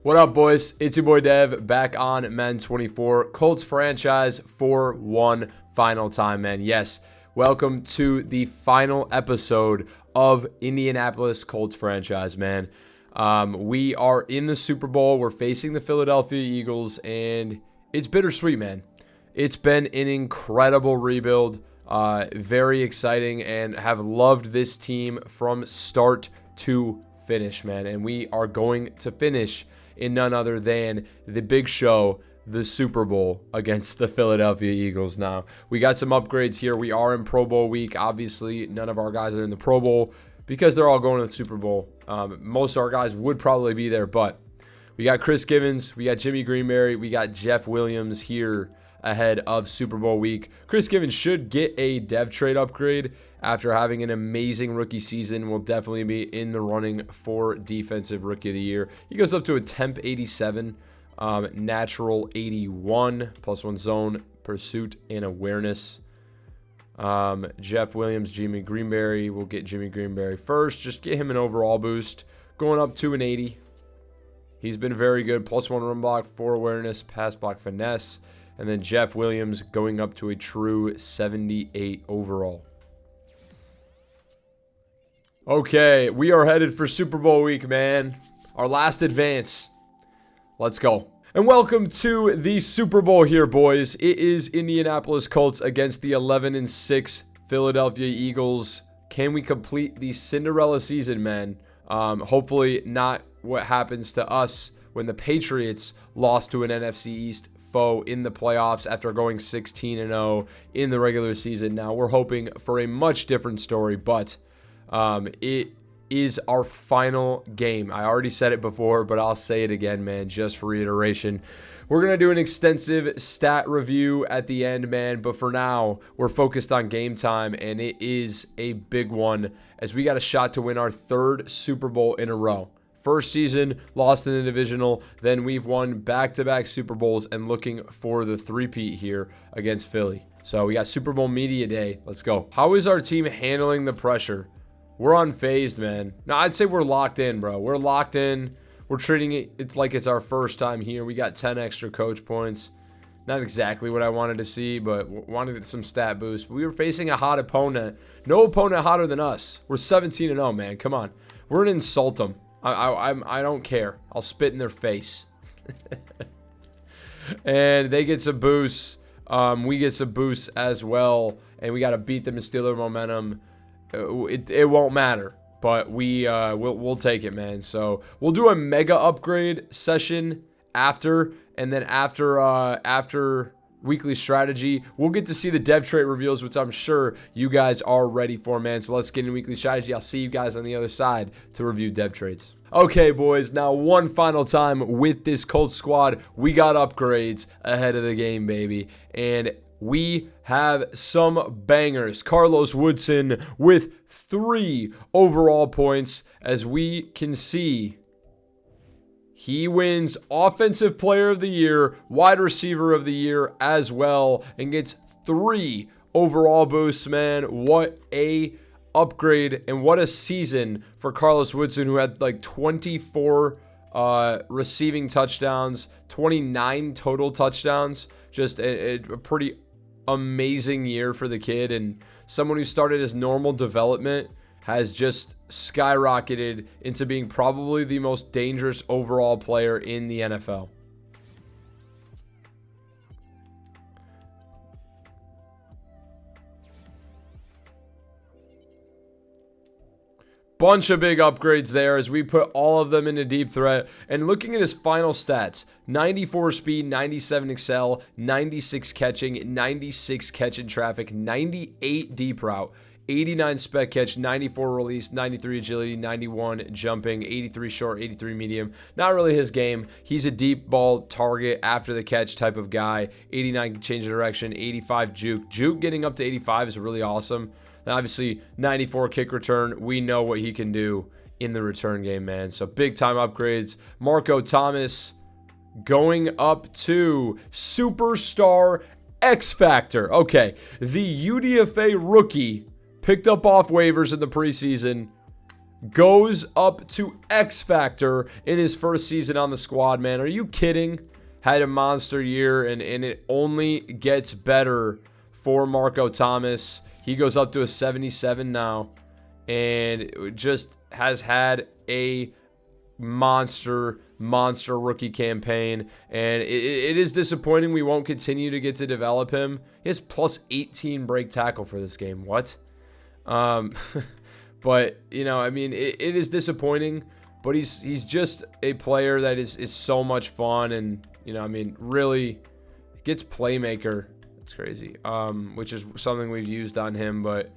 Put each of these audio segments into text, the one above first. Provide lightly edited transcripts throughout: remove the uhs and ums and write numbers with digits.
What up, boys? It's your boy Dev back on Madden 24. Colts franchise for one final time, man. Yes, welcome to the final episode of Indianapolis Colts franchise, man. We are in the Super Bowl. We're facing the Philadelphia Eagles, and it's bittersweet, man. It's been an incredible rebuild. Very exciting, and have loved this team from start to finish, man. And we are going to finish in none other than the big show, the Super Bowl against the Philadelphia Eagles. Now, we got some upgrades here. We are in Pro Bowl week. Obviously, none of our guys are in the Pro Bowl because they're all going to the Super Bowl. Most of our guys would probably be there, but we got Chris Givens, we got Jimmy Greenberry, we got Jeff Williams here ahead of Super Bowl week. Chris Givens should get a dev trade upgrade after having an amazing rookie season. Will definitely be in the running for Defensive Rookie of the Year. He goes up to a temp 87, natural 81, +1 zone, pursuit, and awareness. Jeff Williams, Jimmy Greenberry. We'll get Jimmy Greenberry first. Just get him an overall boost. Going up to an 80. He's been very good. +1 run block, 4 awareness, pass block, finesse. And then Jeff Williams going up to a true 78 overall. Okay, we are headed for Super Bowl week, man. Our last advance. Let's go. And welcome to the Super Bowl here, boys. It is Indianapolis Colts against the 11-6 Philadelphia Eagles. Can we complete the Cinderella season, man? Hopefully not what happens to us when the Patriots lost to an NFC East foe in the playoffs after going 16-0 in the regular season. Now, we're hoping for a much different story, but it is our final game. I already said it before, but I'll say it again, man, just for reiteration. We're going to do an extensive stat review at the end, man, but for now, we're focused on game time, and it is a big one as we got a shot to win our 3rd Super Bowl in a row. First season, lost in the divisional, then we've won back-to-back Super Bowls and looking for the three-peat here against Philly. So we got Super Bowl Media Day. Let's go. How is our team handling the pressure? We're unfazed, man. No, I'd say we're locked in, bro. We're locked in. We're treating it's like it's our first time here. We got 10 extra coach points. Not exactly what I wanted to see, but wanted some stat boost. We were facing a hot opponent. No opponent hotter than us. We're 17-0, man. Come on. We're going to insult them. I don't care. I'll spit in their face. And they get some boosts. We get some boosts as well. And we got to beat them and steal their momentum. It won't matter. But we'll take it, man. So we'll do a mega upgrade session after. And then after weekly strategy, we'll get to see the dev trait reveals, which I'm sure you guys are ready for, man. So let's get into weekly strategy. I'll see you guys on the other side to review dev traits. Okay, boys, now one final time with this Colts squad. We got upgrades ahead of the game, baby, and we have some bangers. Carlos Woodson with 3 overall points. As we can see, he wins Offensive Player of the Year, Wide Receiver of the Year as well, and gets 3 overall boosts, man. What a upgrade and what a season for Carlos Woodson, who had like 24 receiving touchdowns, 29 total touchdowns. Just a pretty amazing year for the kid, and someone who started his normal development has just skyrocketed into being probably the most dangerous overall player in the NFL. Bunch of big upgrades there as we put all of them into deep threat. And looking at his final stats, 94 speed, 97 excel, 96 catching, 96 catch in traffic, 98 deep route, 89 spec catch, 94 release, 93 agility, 91 jumping, 83 short, 83 medium. Not really his game. He's a deep ball target after the catch type of guy. 89 change of direction, 85 juke. Juke getting up to 85 is really awesome. And obviously, 94 kick return. We know what he can do in the return game, man. So big time upgrades. Marco Thomas going up to Superstar X Factor. Okay, the UDFA rookie picked up off waivers in the preseason goes up to X Factor in his first season on the squad, man. Are you kidding? Had a monster year, and it only gets better for Marco Thomas. He goes up to a 77 now, and just has had a monster rookie campaign, and it is disappointing we won't continue to get to develop him. He has plus 18 break tackle for this game. What? But, you know, I mean, it is disappointing, but he's just a player that is so much fun, and, you know, I mean, really gets playmaker. It's crazy, which is something we've used on him, but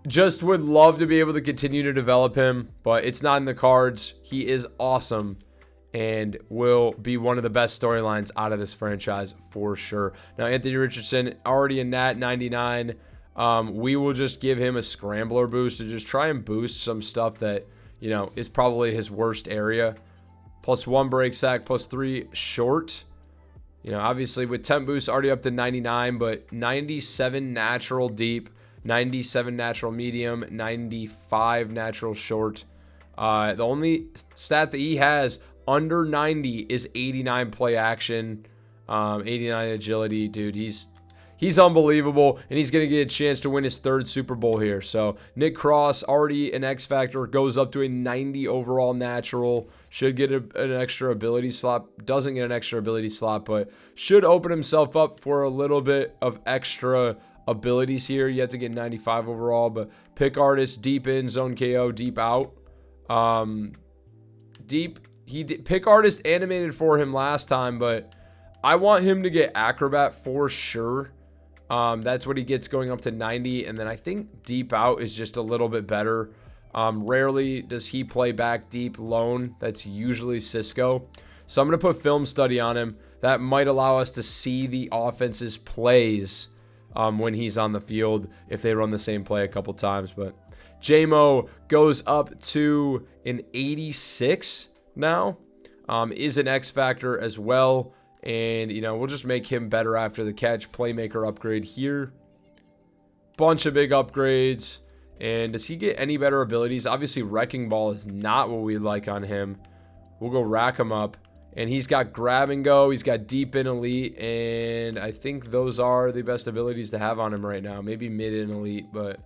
just would love to be able to continue to develop him, but it's not in the cards. He is awesome and will be one of the best storylines out of this franchise for sure. Now, Anthony Richardson, already a nat 99. We will just give him a scrambler boost to just try and boost some stuff that, you know, is probably his worst area. +1 break sack, +3 short. You know, obviously with temp boost already up to 99, but 97 natural deep, 97 natural medium, 95 natural short. The only stat that he has under 90 is 89 play action, 89 agility. Dude, he's unbelievable, and he's going to get a chance to win his 3rd Super Bowl here. So Nick Cross, already an X Factor, goes up to a 90 overall natural. Should get an extra ability slot. Doesn't get an extra ability slot, but should open himself up for a little bit of extra abilities here. You have to get 95 overall, but pick artist, deep in, zone KO, deep out. Pick artist animated for him last time, but I want him to get acrobat for sure. That's what he gets going up to 90, and then I think deep out is just a little bit better. Rarely does he play back deep lone. That's usually Cisco. So I'm going to put film study on him. That might allow us to see the offense's plays when he's on the field if they run the same play a couple times. But JMO goes up to an 86 now. Is an X Factor as well. And, you know, we'll just make him better after the catch. Playmaker upgrade here. Bunch of big upgrades. And does he get any better abilities? Obviously, Wrecking Ball is not what we like on him. We'll go rack him up. And he's got Grab and Go. He's got Deep in Elite. And I think those are the best abilities to have on him right now. Maybe Mid and Elite. But,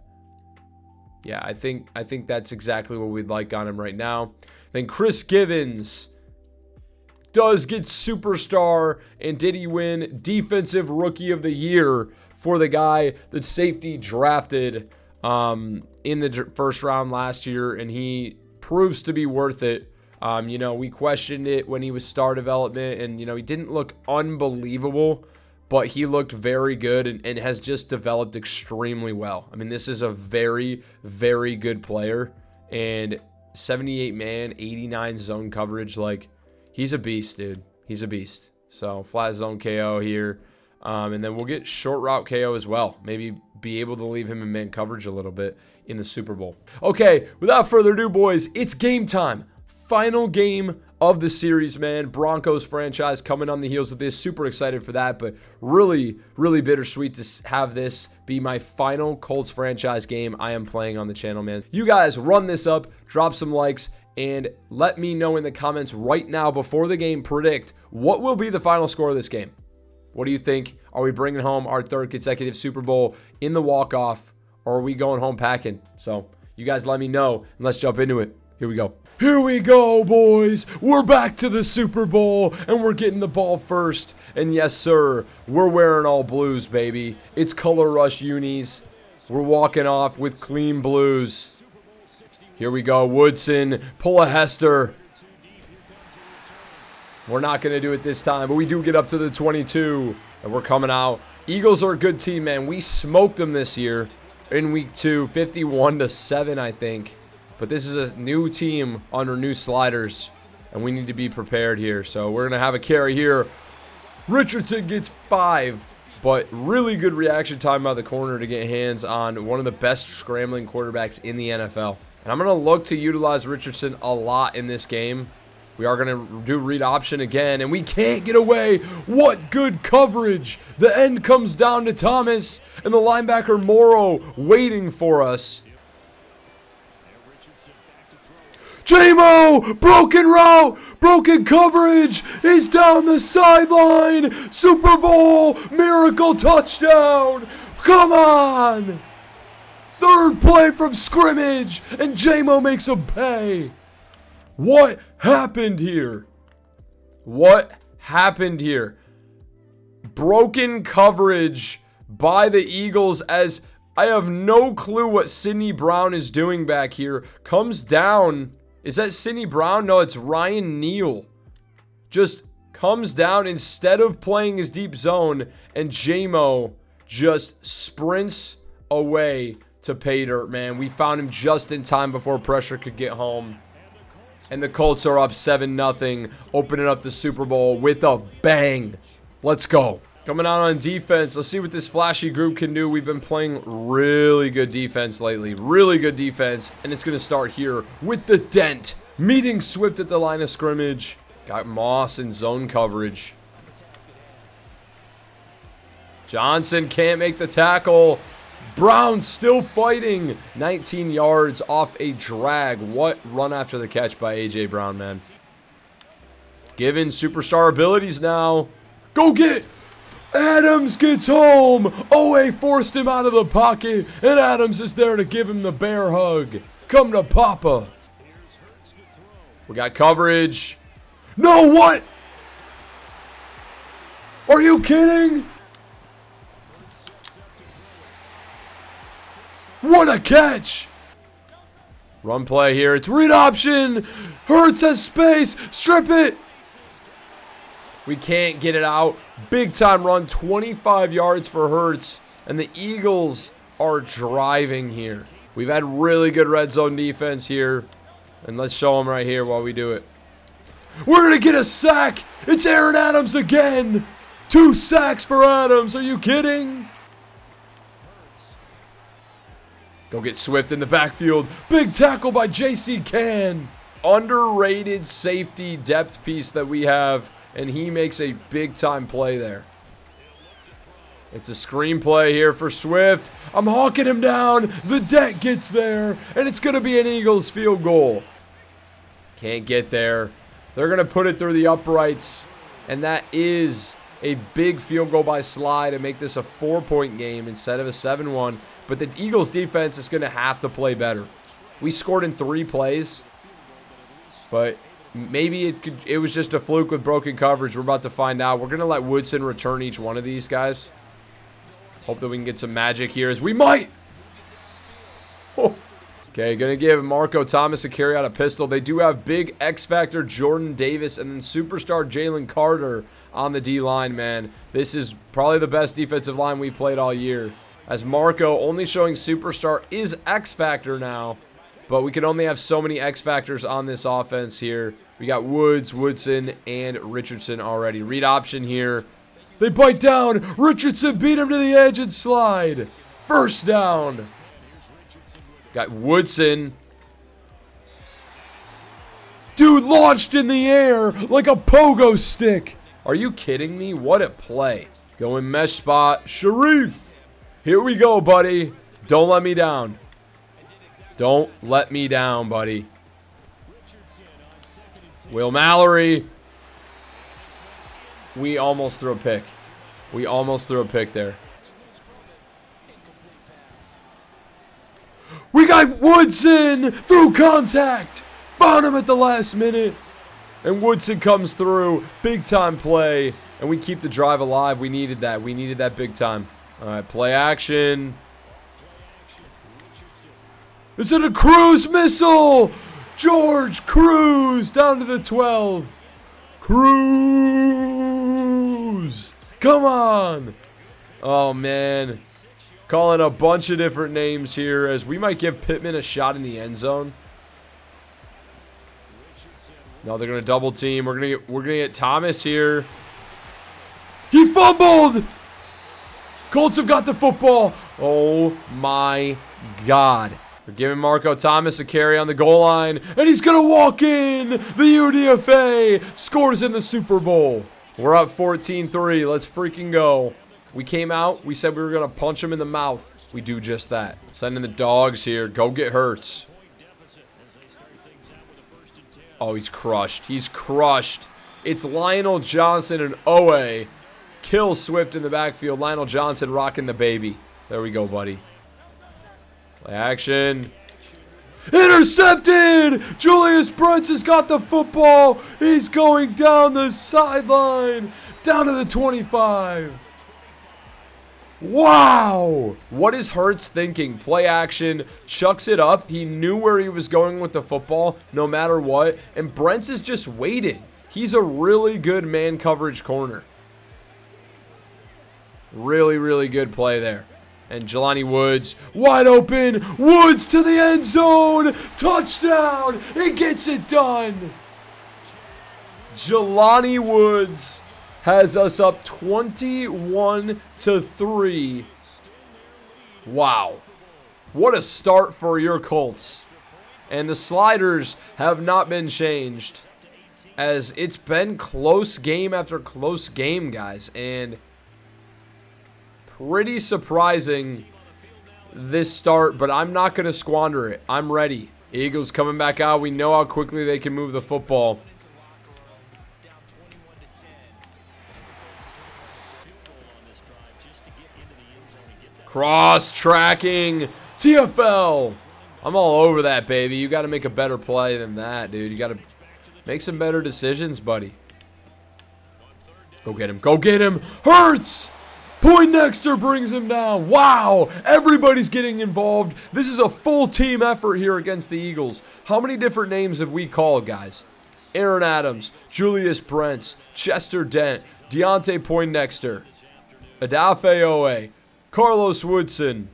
yeah, I think that's exactly what we'd like on him right now. Then Chris Givens does get Superstar. And did he win Defensive Rookie of the Year for the guy that safety drafted in the first round last year, and he proves to be worth it. You know, we questioned it when he was star development, and, you know, he didn't look unbelievable, but he looked very good and has just developed extremely well. I mean, this is a very, very good player, and 78 man, 89 zone coverage. Like, he's a beast, dude. He's a beast. So flat zone KO here. And then we'll get short route KO as well. Maybe be able to leave him in man coverage a little bit in the Super Bowl. Okay, without further ado, boys, it's game time. Final game of the series, man. Broncos franchise coming on the heels of this. Super excited for that, but really, really bittersweet to have this be my final Colts franchise game I am playing on the channel, man. You guys run this up, drop some likes, and let me know in the comments right now before the game, predict what will be the final score of this game. What do you think? Are we bringing home our 3rd consecutive Super Bowl in the walk-off, or are we going home packing? So you guys let me know, and let's jump into it. Here we go. Here we go, boys. We're back to the Super Bowl, and we're getting the ball first. And yes, sir, we're wearing all blues, baby. It's Color Rush unis. We're walking off with clean blues. Here we go. Woodson, pull a Hester. We're not going to do it this time, but we do get up to the 22, and we're coming out. Eagles are a good team, man. We smoked them this year in week 2, 51-7, I think. But this is a new team under new sliders, and we need to be prepared here. So we're going to have a carry here. Richardson gets 5, but really good reaction time by the corner to get hands on one of the best scrambling quarterbacks in the NFL. And I'm going to look to utilize Richardson a lot in this game. We are going to do read option again, and we can't get away. What good coverage. The end comes down to Thomas, and the linebacker Morrow waiting for us. J-Mo, broken route, broken coverage. He's down the sideline. Super Bowl, miracle touchdown. Come on. Third play from scrimmage, and J-Mo makes him pay. What happened here? What happened here? Broken coverage by the Eagles, as I have no clue what Sidney Brown is doing back here. Comes down. Is that Sidney Brown? No, it's Ryan Neal. Just comes down instead of playing his deep zone, and J-Mo just sprints away to pay dirt, man. We found him just in time before pressure could get home. And the Colts are up 7-0, opening up the Super Bowl with a bang. Let's go. Coming out on defense, let's see what this flashy group can do. We've been playing really good defense lately. Really good defense. And it's going to start here with the dent. Meeting Swift at the line of scrimmage. Got Moss in zone coverage. Johnson can't make the tackle. Brown still fighting. 19 yards off a drag. What run after the catch by A.J. Brown, man. Given superstar abilities now. Go get Adams gets home. Owe forced him out of the pocket, and Adams is there to give him the bear hug. Come to Papa. We got coverage. No, what? Are you kidding? What a catch. Run play here. It's read option. Hurts has space. Strip it. We can't get it out. Big time run. 25 yards for Hurts. And the Eagles are driving here. We've had really good red zone defense here. And let's show them right here while we do it. We're going to get a sack. It's Aaron Adams again. 2 sacks for Adams. Are you kidding? Go get Swift in the backfield. Big tackle by J.C. Can. Underrated safety depth piece that we have. And he makes a big-time play there. It's a screen play here for Swift. I'm hawking him down. The deck gets there. And it's going to be an Eagles field goal. Can't get there. They're going to put it through the uprights. And that is a big field goal by Sly to make this a 4-point game instead of a 7-1. But the Eagles defense is going to have to play better. We scored in 3 plays. But maybe it was just a fluke with broken coverage. We're about to find out. We're going to let Woodson return each one of these guys. Hope that we can get some magic here as we might. Oh. Okay, going to give Marco Thomas a carry out of pistol. They do have big X Factor Jordan Davis and then superstar Jalen Carter on the D-line, man. This is probably the best defensive line we played all year. As Marco only showing superstar is X Factor now. But we can only have so many X Factors on this offense here. We got Woods, Woodson, and Richardson already. Read option here. They bite down. Richardson beat him to the edge and slide. First down. Got Woodson. Dude launched in the air like a pogo stick. Are you kidding me? What a play. Going mesh spot. Sharif. Here we go, buddy. Don't let me down. Don't let me down, buddy. Will Mallory. We almost threw a pick. We almost threw a pick there. We got Woodson through contact. Found him at the last minute. And Woodson comes through. Big time play. And we keep the drive alive. We needed that. We needed that big time. All right, play action. Is it a cruise missile? George Cruz down to the 12. Cruz. Come on. Oh, man. Calling a bunch of different names here as we might give Pittman a shot in the end zone. No, they're going to double team. We're going to get Thomas here. He fumbled. Colts have got the football. Oh, my God. We're giving Marco Thomas a carry on the goal line, and he's going to walk in. The UDFA scores in the Super Bowl. We're up 14-3. Let's freaking go. We came out. We said we were going to punch him in the mouth. We do just that. Sending the dogs here. Go get Hurts. Oh, he's crushed. He's crushed. It's Lionel Johnson and Owe. Kill Swift in the backfield. Lionel Johnson rocking the baby. There we go, buddy. Play action. Intercepted! Julius Brents has got the football. He's going down the sideline. Down to the 25. Wow! What is Hurts thinking? Play action. Chucks it up. He knew where he was going with the football no matter what. And Brents is just waiting. He's a really good man coverage corner. Really, really good play there. And Jelani Woods, wide open. Woods to the end zone. Touchdown. He gets it done. Jelani Woods has us up 21-3. Wow. What a start for your Colts. And the sliders have not been changed, as it's been close game after close game, guys. And pretty surprising this start, but I'm not going to squander it. I'm ready. Eagles coming back out. We know how quickly they can move the football. Cross-tracking TFL. I'm all over that, baby. You got to make a better play than that, dude. You got to make some better decisions, buddy. Go get him. Go get him. Hurts! Poindexter brings him down. Wow. Everybody's getting involved. This is a full team effort here against the Eagles. How many different names have we called, guys? Aaron Adams, Julius Brents, Chester Dent, Deontay Poindexter, Adafe Owe, Carlos Woodson,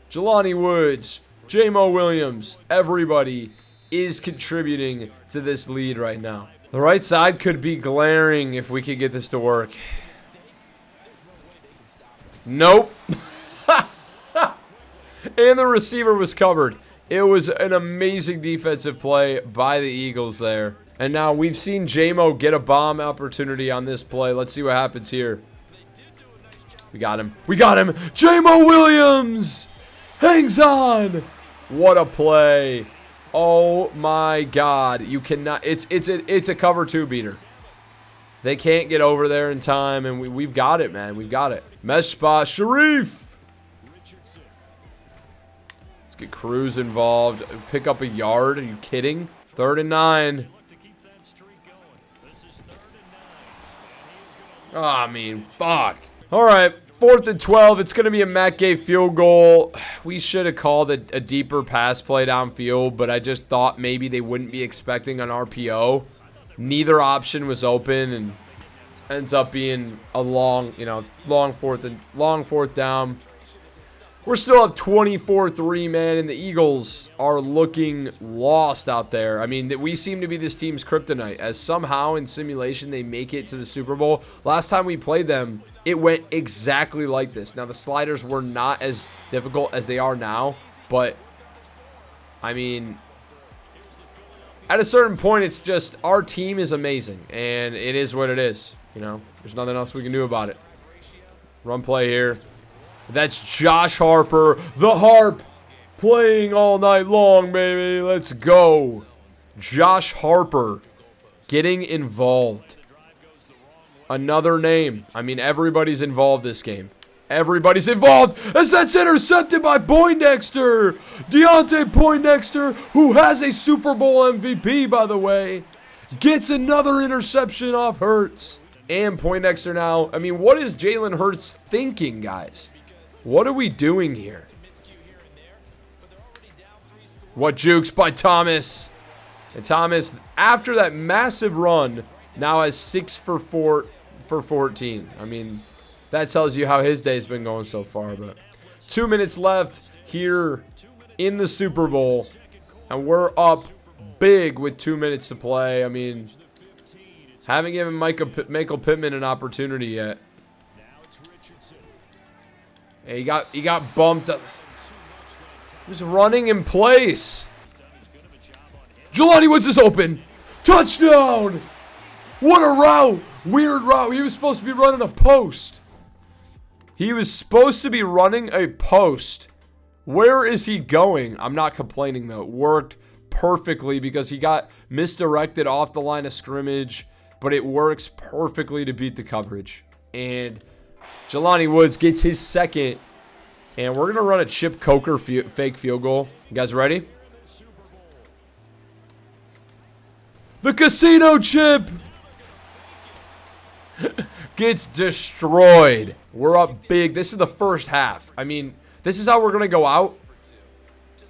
Jelani Woods, J-Mo Williams. Everybody is contributing to this lead right now. The right side could be glaring if we could get this to work. Nope. And the receiver was covered. It was an amazing defensive play by the Eagles there. And now we've seen J-Mo get a bomb opportunity on this play. Let's see what happens here. We got him. We got him. J-Mo Williams hangs on. What a play. Oh my God. You cannot. It's a cover two beater. They can't get over there in time, and we've got it, man. We've got it. Mesh spot. Sharif. Let's get Cruz involved. Pick up a yard. Are you kidding? 3rd and 9. Oh, I mean, fuck. All right. 4th and 12. It's going to be a Matt Gay field goal. We should have called a deeper pass play downfield, but I just thought maybe they wouldn't be expecting an RPO. Neither option was open, and ends up being a long fourth down. We're still up 24-3, man, and the Eagles are looking lost out there. I mean, we seem to be this team's kryptonite, as somehow in simulation they make it to the Super Bowl. Last time we played them, it went exactly like this. Now, the sliders were not as difficult as they are now, but, I mean, at a certain point, it's just our team is amazing, and it is what it is. You know, there's nothing else we can do about it. Run play here. That's Josh Harper, the Harp, playing all night long, baby. Let's go. Josh Harper getting involved. Another name. I mean, everybody's involved this game. Everybody's involved as that's intercepted by Poindexter. Deontay Poindexter, who has a Super Bowl MVP, by the way, gets another interception off Hurts. And Poindexter now. I mean, what is Jalen Hurts thinking, guys? What are we doing here? What jukes by Thomas. And Thomas, after that massive run, now has 6 for 14. I mean, that tells you how his day's been going so far. But 2 minutes left here in the Super Bowl. And we're up big with 2 minutes to play. I mean, haven't given Michael Pittman an opportunity yet. He got bumped up. He was running in place. Jelani Woods is open. Touchdown! What a route! Weird route. He was supposed to be running a post. He was supposed to be running a post. Where is he going? I'm not complaining, though. It worked perfectly because he got misdirected off the line of scrimmage, but it works perfectly to beat the coverage. And Jelani Woods gets his second, and we're going to run a Chip Coker fake field goal. You guys ready? The casino chip gets destroyed. We're up big. This is the first half. I mean, this is how we're going to go out.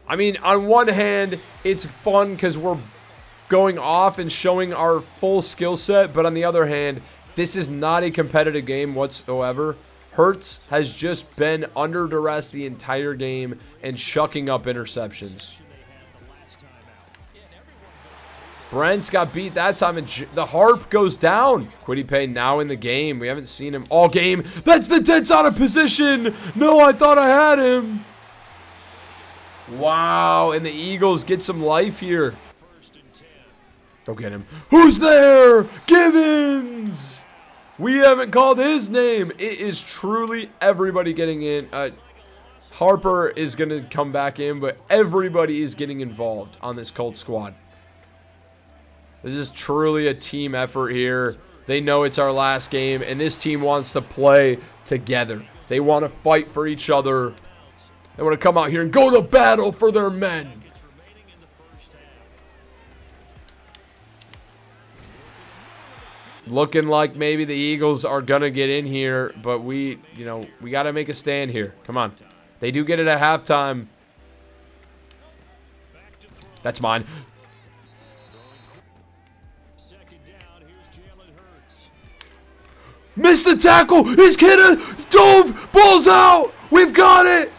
I mean, on one hand, it's fun because we're going off and showing our full skill set. But on the other hand, this is not a competitive game whatsoever. Hurts has just been under duress the entire game and chucking up interceptions. Brent's got beat that time, and the harp goes down. Kwity Paye now in the game. We haven't seen him all game. That's the Dent's out of position. No, I thought I had him. Wow, and the Eagles get some life here. Go get him. Who's there? Gibbons. We haven't called his name. It is truly everybody getting in. Harper is going to come back in, but everybody is getting involved on this Colts squad. This is truly a team effort here. They know it's our last game, and this team wants to play together. They want to fight for each other. They want to come out here and go to battle for their men. Looking like maybe the Eagles are going to get in here, but we got to make a stand here. Come on. They do get it at halftime. That's mine. Missed the tackle. His kid dove. Ball's out. We've got it.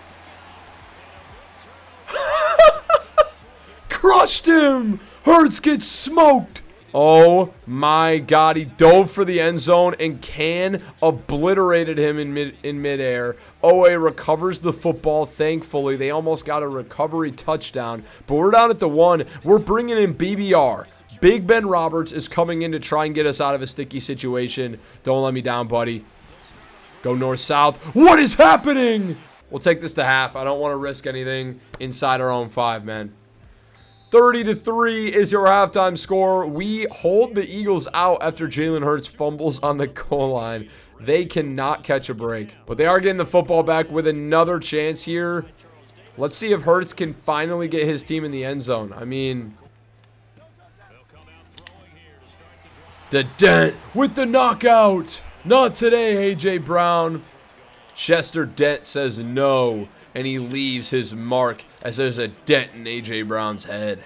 Crushed him. Hurts gets smoked. Oh my God. He dove for the end zone and Can obliterated him in midair. OA recovers the football. Thankfully, they almost got a recovery touchdown. But we're down at the 1. We're bringing in BBR. Big Ben Roberts is coming in to try and get us out of a sticky situation. Don't let me down, buddy. Go north-south. What is happening? We'll take this to half. I don't want to risk anything inside our own 5, man. 30-3 is your halftime score. We hold the Eagles out after Jalen Hurts fumbles on the goal line. They cannot catch a break. But they are getting the football back with another chance here. Let's see if Hurts can finally get his team in the end zone. I mean, the Dent with the knockout. Not today, A.J. Brown. Chester Dent says no, and he leaves his mark as there's a dent in A.J. Brown's head.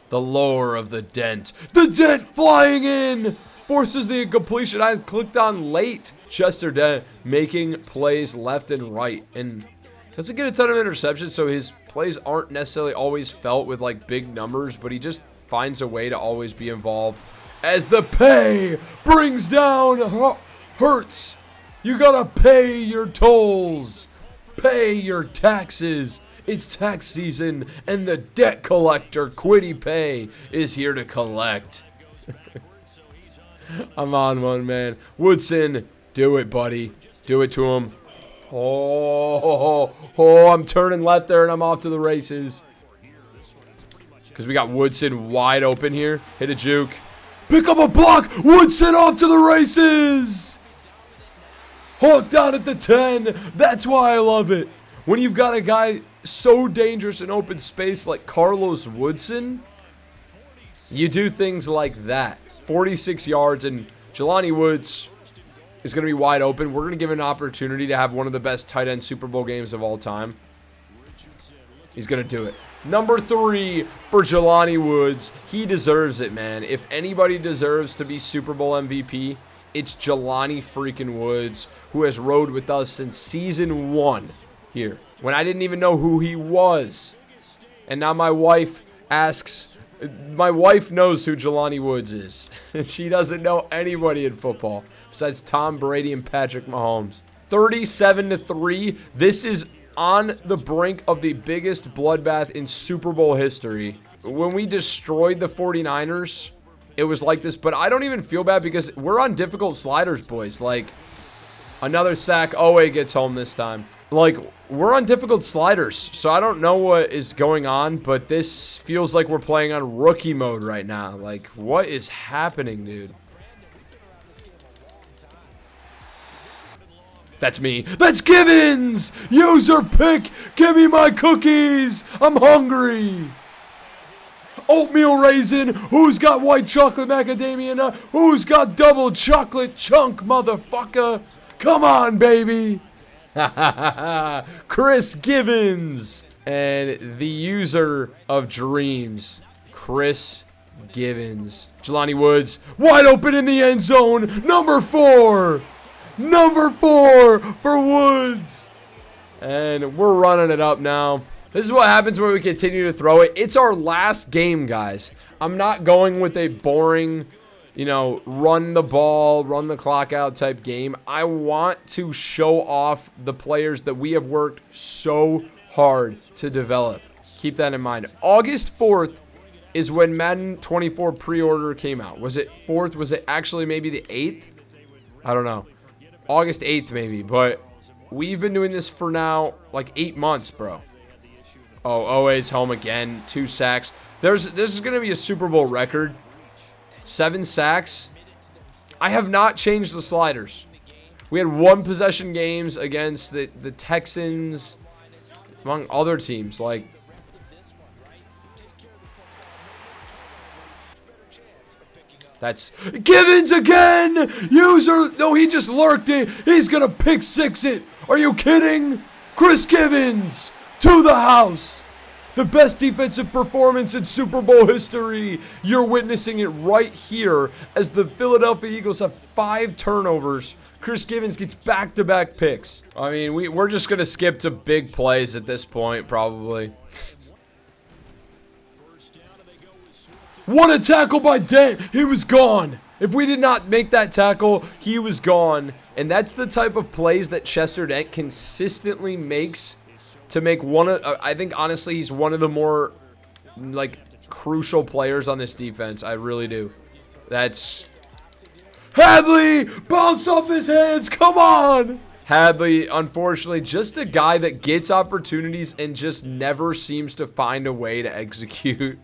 The lore of the Dent. The Dent flying in. Forces the incompletion. I clicked on late. Chester Dent making plays left and right. And doesn't get a ton of interceptions, so his plays aren't necessarily always felt with like big numbers, but he just finds a way to always be involved. As the pay brings down Hurts. You gotta pay your tolls. Pay your taxes. It's tax season, and the debt collector, Kwity Paye, is here to collect. I'm on one, man. Woodson, do it, buddy. Do it to him. Oh, I'm turning left there, and I'm off to the races. Because we got Woodson wide open here. Hit a juke. Pick up a block. Woodson off to the races. Hawk down at the 10. That's why I love it. When you've got a guy so dangerous in open space like Carlos Woodson, you do things like that. 46 yards, and Jelani Woods is going to be wide open. We're going to give him an opportunity to have one of the best tight end Super Bowl games of all time. He's going to do it. Number 3 for Jelani Woods. He deserves it, man. If anybody deserves to be Super Bowl MVP, it's Jelani freaking Woods, who has rode with us since season 1 here, when I didn't even know who he was. And now my wife knows who Jelani Woods is. She doesn't know anybody in football besides Tom Brady and Patrick Mahomes. 37-3. This is on the brink of the biggest bloodbath in Super Bowl history. When we destroyed the 49ers, it was like this, but I don't even feel bad because we're on difficult sliders, boys. Like, Another sack. Owe gets home this time. Like, we're on difficult sliders, so I don't know what is going on, but this feels like we're playing on rookie mode right now. Like, what is happening, dude? That's me. That's Givens! User pick! Give me my cookies! I'm hungry! Oatmeal raisin! Who's got white chocolate macadamia nut? Who's got double chocolate chunk, motherfucker? Come on, baby! Chris Givens! And the user of dreams, Chris Givens. Jelani Woods, wide open in the end zone. Number 4! Number 4 for Woods. And we're running it up now. This is what happens when we continue to throw it. It's our last game, guys. I'm not going with a boring, you know, run the ball, run the clock out type game. I want to show off the players that we have worked so hard to develop. Keep that in mind. August 4th is when Madden 24 pre-order came out. Was it 4th? Was it actually maybe the 8th? I don't know. August 8th maybe, but we've been doing this for now like 8 months, bro. Oh, Owe's home again. 2 sacks. This is going to be a Super Bowl record. 7 sacks. I have not changed the sliders. We had 1 possession games against the Texans, among other teams. Like, that's Givens again. User, no, he just lurked it. He's gonna pick 6 it. Are you kidding? Chris Givens to the house. The best defensive performance in Super Bowl history. You're witnessing it right here as the Philadelphia Eagles have 5 turnovers. Chris Givens gets back-to-back picks. I mean, we're just gonna skip to big plays at this point, probably. What a tackle by Dent. He was gone. If we did not make that tackle, he was gone. And that's the type of plays that Chester Dent consistently makes to make one of, I think, honestly, he's one of the more, like, crucial players on this defense. I really do. That's Hadley bounced off his hands. Come on. Hadley, unfortunately, just a guy that gets opportunities and just never seems to find a way to execute.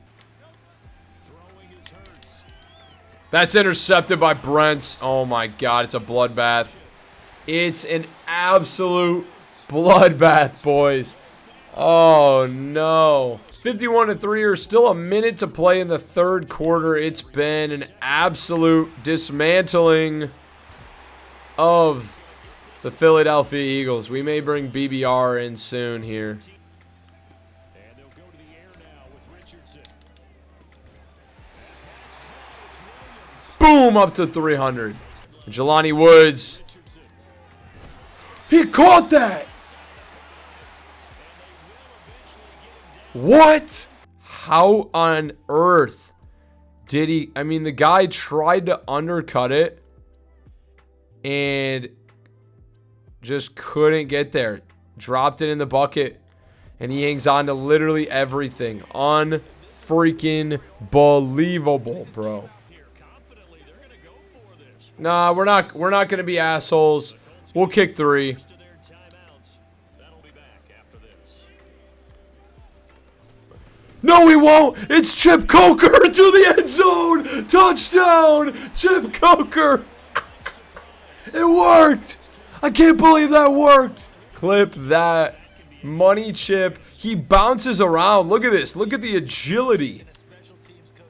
That's intercepted by Brents. Oh my God, it's a bloodbath. It's an absolute bloodbath, boys. Oh no. It's 51-3, or still a minute to play in the 3rd quarter. It's been an absolute dismantling of the Philadelphia Eagles. We may bring BBR in soon here. Boom, up to 300. Jelani Woods. He caught that. What? How on earth did he? I mean, the guy tried to undercut it and just couldn't get there. Dropped it in the bucket, and he hangs on to literally everything. Unfreaking believable, bro. Nah, we're not going to be assholes. We'll kick 3. No, we won't. It's Chip Coker to the end zone. Touchdown. Chip Coker. It worked. I can't believe that worked. Clip that. Money Chip. He bounces around. Look at this. Look at the agility.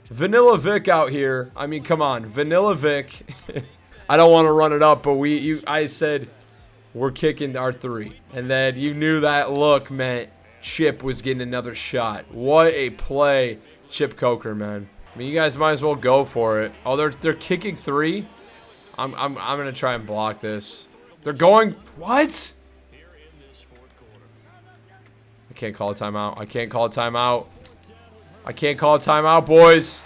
Vanilla Vic out here. I mean, come on. Vanilla Vic. I don't want to run it up, but I said we're kicking our 3. And then you knew that look meant Chip was getting another shot. What a play, Chip Coker, man. I mean, you guys might as well go for it. Oh, they're kicking 3. I'm gonna try and block this. They're going. What? I can't call a timeout. I can't call a timeout. I can't call a timeout, boys.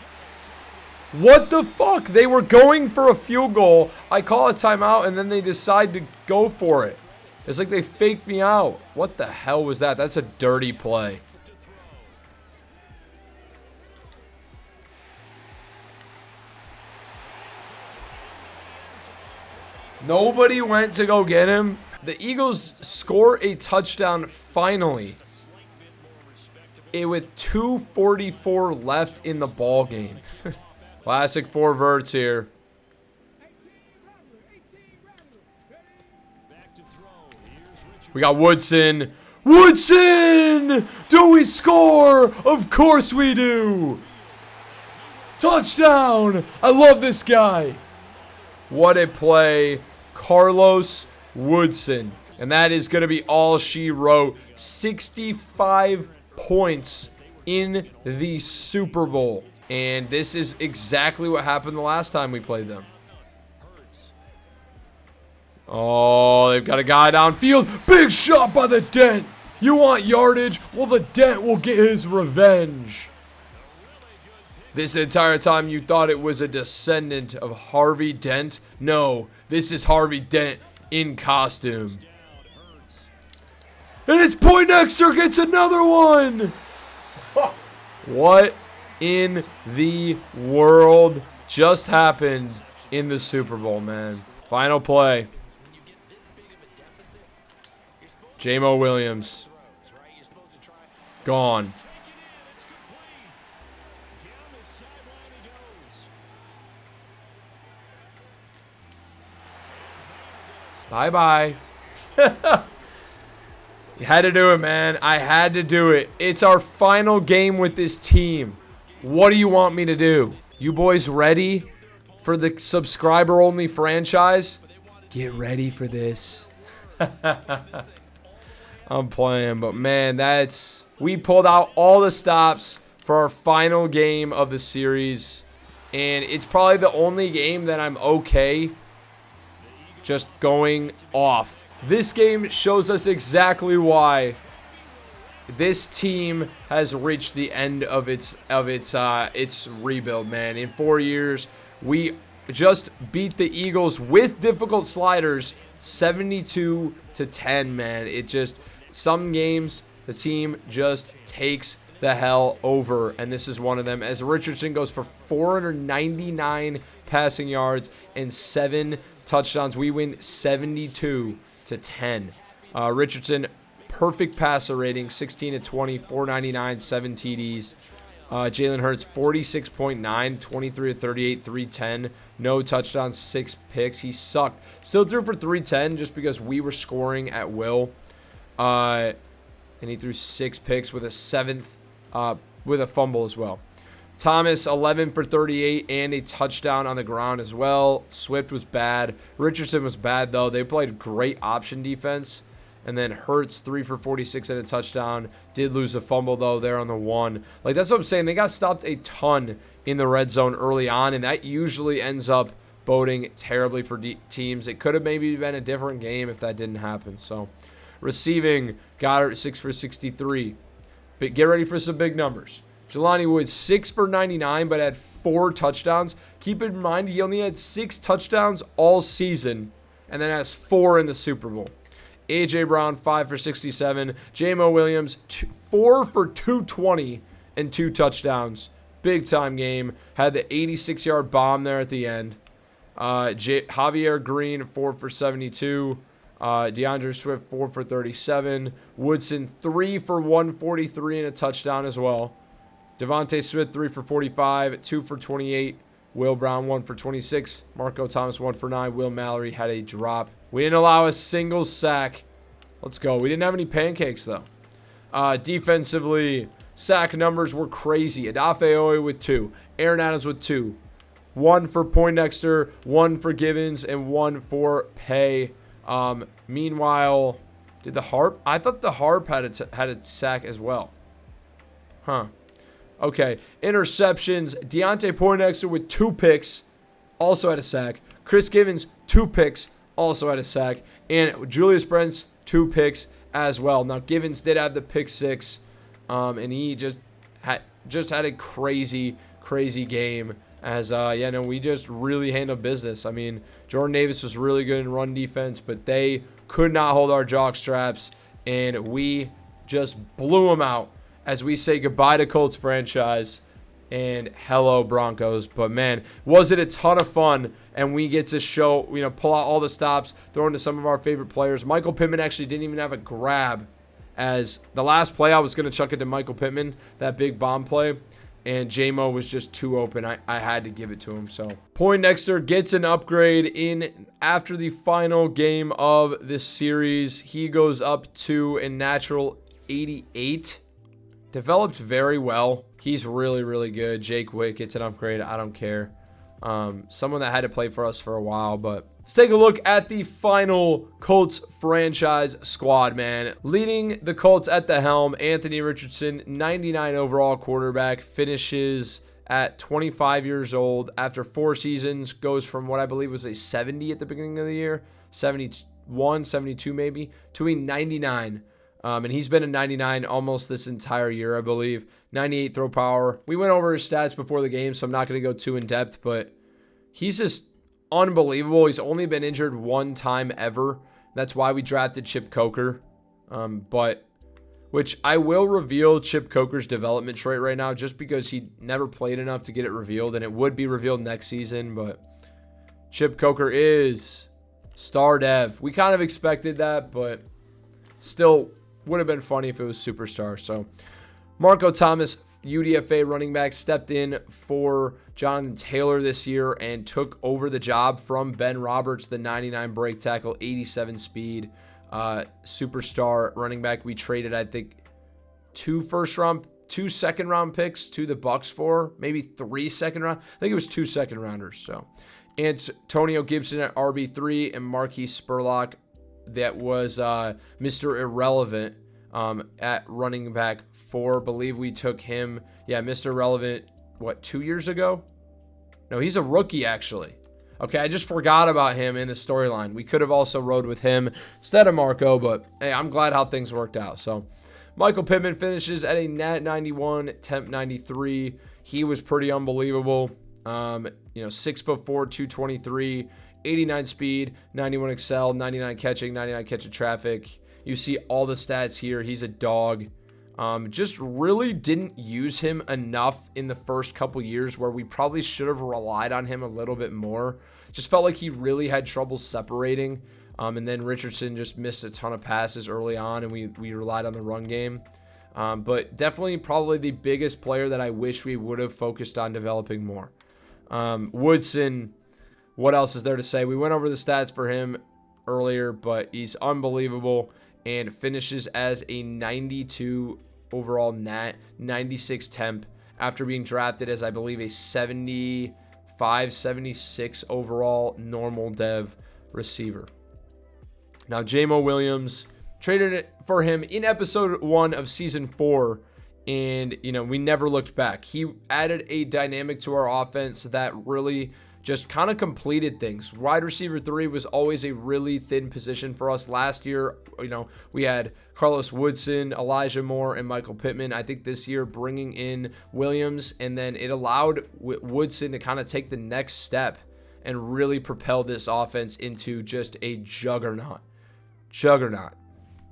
What the fuck? They were going for a field goal. I call a timeout, and then they decide to go for it. It's like they faked me out. What the hell was that? That's a dirty play. Nobody went to go get him. The Eagles score a touchdown finally. With 2:44 left in the ball game. Classic 4 verts here. We got Woodson. Woodson! Do we score? Of course we do. Touchdown! I love this guy. What a play. Carlos Woodson. And that is going to be all she wrote. 65 points in the Super Bowl. And this is exactly what happened the last time we played them. Oh, they've got a guy downfield. Big shot by the Dent. You want yardage? Well, the Dent will get his revenge. This entire time you thought it was a descendant of Harvey Dent. No, this is Harvey Dent in costume. And it's Poindexter gets another one. What in the world just happened in the Super Bowl, man? Final play. J-Mo Williams. Gone. Bye-bye. You had to do it, man. I had to do it. It's our final game with this team. What do you want me to do? You boys ready for the subscriber-only franchise? Get ready for this. I'm playing, but man, we pulled out all the stops for our final game of the series, and it's probably the only game that I'm okay just going off. This game shows us exactly why this team has reached the end of its rebuild, man. In 4 years, we just beat the Eagles with difficult sliders 72-10, man. It just, some games the team just takes the hell over, and this is one of them, as Richardson goes for 499 passing yards and 7 touchdowns. We win 72-10. Richardson, perfect passer rating, 16-20, 499, 7 TDs. Jalen Hurts, 46.9, 23-38, 310. No touchdowns, 6 picks. He sucked. Still threw for 310 just because we were scoring at will. And he threw 6 picks with a 7th, with a fumble as well. Thomas, 11 for 38 and a touchdown on the ground as well. Swift was bad. Richardson was bad, though. They played great option defense. And then Hurts, 3 for 46 and a touchdown. Did lose a fumble, though, there on the 1. Like, that's what I'm saying. They got stopped a ton in the red zone early on, and that usually ends up boding terribly for teams. It could have maybe been a different game if that didn't happen. So, receiving, Goddard, 6 for 63. But get ready for some big numbers. Jelani Woods, 6 for 99, but had 4 touchdowns. Keep in mind, he only had 6 touchdowns all season, and then has 4 in the Super Bowl. A.J. Brown, 5 for 67. J-Mo Williams, 4 for 220 and 2 touchdowns. Big-time game. Had the 86-yard bomb there at the end. Javier Green, 4 for 72. DeAndre Swift, 4 for 37. Woodson, 3 for 143 and a touchdown as well. Devontae Smith, 3 for 45, 2 for 28. Will Brown, 1 for 26. Marco Thomas, 1 for 9. Will Mallory had a drop. We didn't allow a single sack. Let's go. We didn't have any pancakes, though. Defensively, sack numbers were crazy. Odafe Oweh with 2. Aaron Adams with 2. 1 for Poindexter, 1 for Givens, and 1 for Pay. Meanwhile, did the Harp? I thought the Harp had a sack as well. Huh. Okay. Interceptions. Deontay Poindexter with 2 picks. Also had a sack. Chris Givens, 2 picks. Also had a sack. And Julius Brents, 2 picks as well. Now, Givens did have the pick 6. And he just had a crazy, crazy game. As, we just really handled business. I mean, Jordan Davis was really good in run defense, but they could not hold our jock straps. And we just blew them out as we say goodbye to Colts franchise. And hello, Broncos. But, man, was it a ton of fun. And we get to show, pull out all the stops, throw into some of our favorite players. Michael Pittman actually didn't even have a grab, as the last play I was going to chuck it to Michael Pittman, that big bomb play. And J-Mo was just too open. I had to give it to him. So Poindexter gets an upgrade in after the final game of this series. He goes up to a natural 88. Developed very well. He's really, really good. Jake Witt gets an upgrade. I don't care. Someone that had to play for us for a while, but let's take a look at the final Colts franchise squad, man. Leading the Colts at the helm, Anthony Richardson, 99 overall quarterback, finishes at 25 years old after 4 seasons, goes from what I believe was a 70 at the beginning of the year, 71, 72 maybe, to a 99. And he's been a 99 almost this entire year, I believe. 98 throw power. We went over his stats before the game, so I'm not going to go too in depth, but he's just unbelievable. He's only been injured 1 time ever. That's why we drafted Chip Coker. Which I will reveal Chip Coker's development trait right now, just because he never played enough to get it revealed, and it would be revealed next season. But Chip Coker is star dev. We kind of expected that, but still would have been funny if it was superstar. So Marco Thomas, UDFA running back, stepped in for Jonathan Taylor this year and took over the job from Ben Roberts, the 99 break tackle, 87 speed, superstar running back. We traded, I think, 2 second round picks to the Bucks for, maybe 3 second round. I think it was 2 second rounders. So Antonio Gibson at RB3 and Marquise Spurlock, that was Mr. Irrelevant, at running back 4. Believe we took him. Yeah, Mr. Irrelevant, 2 years ago? No, he's a rookie, actually. Okay, I just forgot about him in the storyline. We could have also rode with him instead of Marco, but hey, I'm glad how things worked out. So Michael Pittman finishes at a nat 91, temp 93. He was pretty unbelievable. 6'4", 223. 89 speed, 91 excel, 99 catching, 99 catching traffic. You see all the stats here. He's a dog. Just really didn't use him enough in the first couple years, where we probably should have relied on him a little bit more. Just felt like he really had trouble separating. And then Richardson just missed a ton of passes early on, and we relied on the run game. But definitely probably the biggest player that I wish we would have focused on developing more. Woodson, what else is there to say? We went over the stats for him earlier, but he's unbelievable and finishes as a 92 overall nat, 96 temp, after being drafted as, I believe, a 75, 76 overall normal dev receiver. Now, J-Mo Williams, traded it for him in episode 1 of season 4, and, we never looked back. He added a dynamic to our offense that really just kind of completed things. Wide receiver 3 was always a really thin position for us. Last year, we had Carlos Woodson, Elijah Moore, and Michael Pittman. I think this year bringing in Williams, and then it allowed Woodson to kind of take the next step and really propel this offense into just a juggernaut.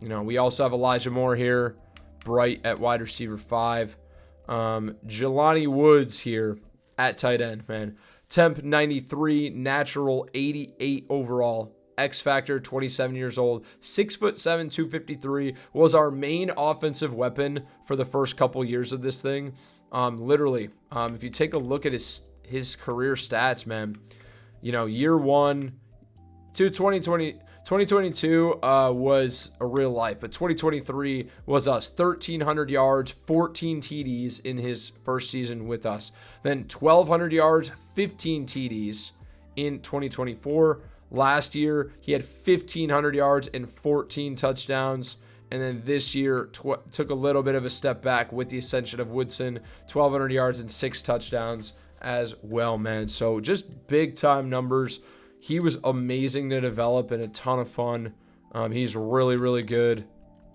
We also have Elijah Moore here, bright at wide receiver 5. Jelani Woods here at tight end, man. Temp 93, natural 88 overall. X Factor, 27 years old, 6'7", 253, was our main offensive weapon for the first couple years of this thing. Literally, if you take a look at his career stats, man, year 1 to 2022 was a real life, but 2023 was us. 1,300 yards, 14 TDs in his first season with us. Then 1,200 yards, 15 TDs in 2024. Last year, he had 1,500 yards and 14 touchdowns. And then this year, took a little bit of a step back with the ascension of Woodson. 1,200 yards and 6 touchdowns as well, man. So just big-time numbers. He was amazing to develop and a ton of fun. He's really, really good.